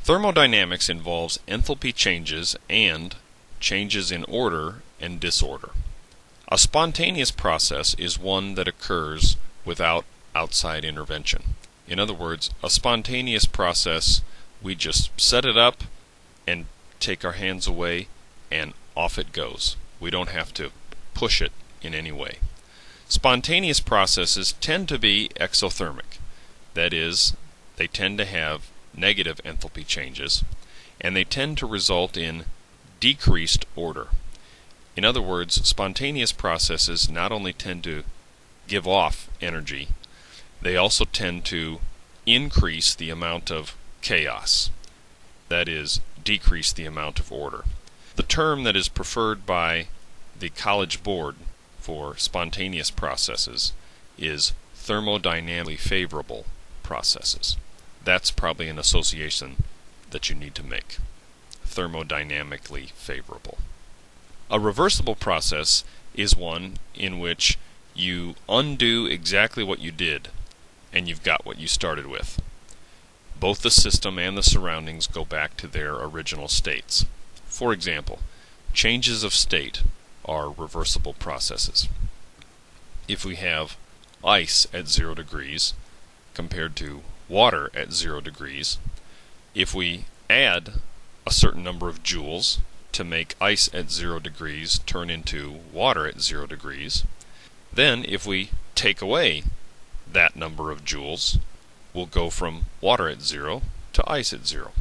Thermodynamics involves enthalpy changes and changes in order and disorder. A spontaneous process is one that occurs without outside intervention. In other words, a spontaneous process, we just set it up and take our hands away and off it goes. We don't have to push it in any way. Spontaneous processes tend to be exothermic. That is, they tend to have negative enthalpy changes, and they tend to result in decreased order. In other words, spontaneous processes not only tend to give off energy, they also tend to increase the amount of chaos. That is, decrease the amount of order. The term that is preferred by the College Board for spontaneous processes is thermodynamically favorable processes. That's probably an association that you need to make. Thermodynamically favorable. A reversible process is one in which you undo exactly what you did and you've got what you started with. Both the system and the surroundings go back to their original states. For example, changes of state are reversible processes. If we have ice at 0 degrees compared to water at 0 degrees, if we add a certain number of joules to make ice at 0 degrees turn into water at 0 degrees, then if we take away that number of joules, we'll go from water at 0 to ice at 0.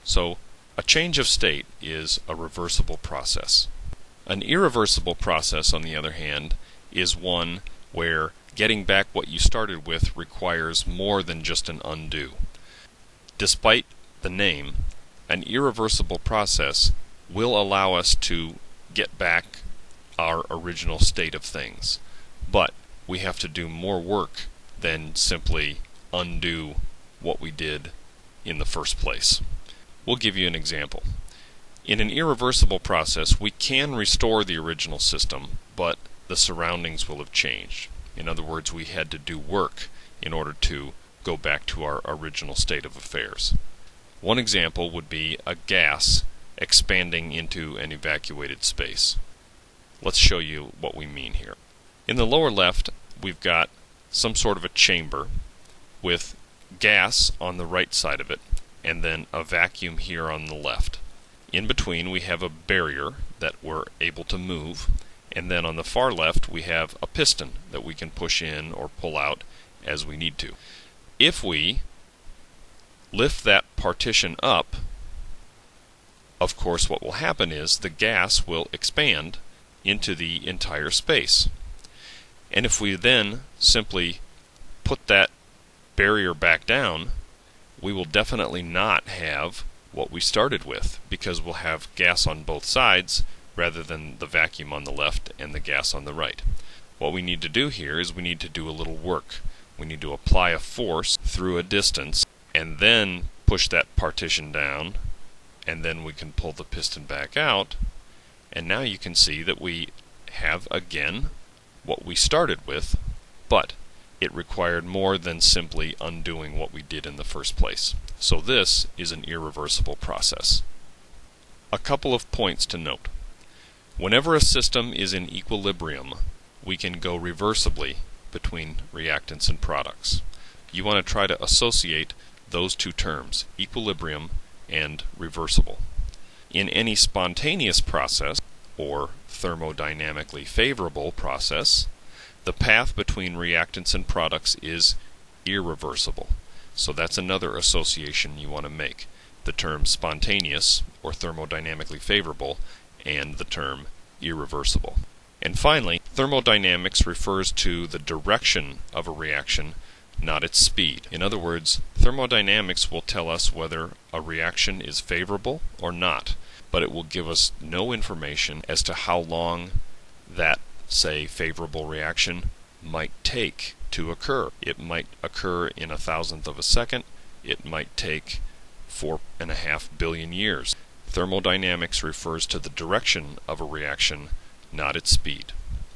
So a change of state is a reversible process. An irreversible process, on the other hand, is one where getting back what you started with requires more than just an undo. Despite the name, an irreversible process will allow us to get back our original state of things. But we have to do more work than simply undo what we did in the first place. We'll give you an example. In an irreversible process, we can restore the original system, but the surroundings will have changed. In other words, we had to do work in order to go back to our original state of affairs. One example would be a gas expanding into an evacuated space. Let's show you what we mean here. In the lower left, we've got some sort of a chamber with gas on the right side of it, and then a vacuum here on the left. In between, we have a barrier that we're able to move, and then on the far left, we have a piston that we can push in or pull out as we need to. If we lift that partition up, of course what will happen is the gas will expand into the entire space. And if we then simply put that barrier back down, we will definitely not have what we started with, because we'll have gas on both sides rather than the vacuum on the left and the gas on the right. What we need to do here is we need to do a little work. We need to apply a force through a distance and then push that partition down, and then we can pull the piston back out, and now you can see that we have again what we started with, but it required more than simply undoing what we did in the first place. So this is an irreversible process. A couple of points to note. Whenever a system is in equilibrium, we can go reversibly between reactants and products. You want to try to associate those two terms, equilibrium and reversible. In any spontaneous process, or thermodynamically favorable process, the path between reactants and products is irreversible. So that's another association you want to make. The term spontaneous, or thermodynamically favorable, and the term irreversible. And finally, thermodynamics refers to the direction of a reaction, not its speed. In other words, thermodynamics will tell us whether a reaction is favorable or not, but it will give us no information as to how long that, say, favorable reaction might take to occur. It might occur in 1,000th of a second. It might take 4.5 billion years. Thermodynamics refers to the direction of a reaction, not its speed.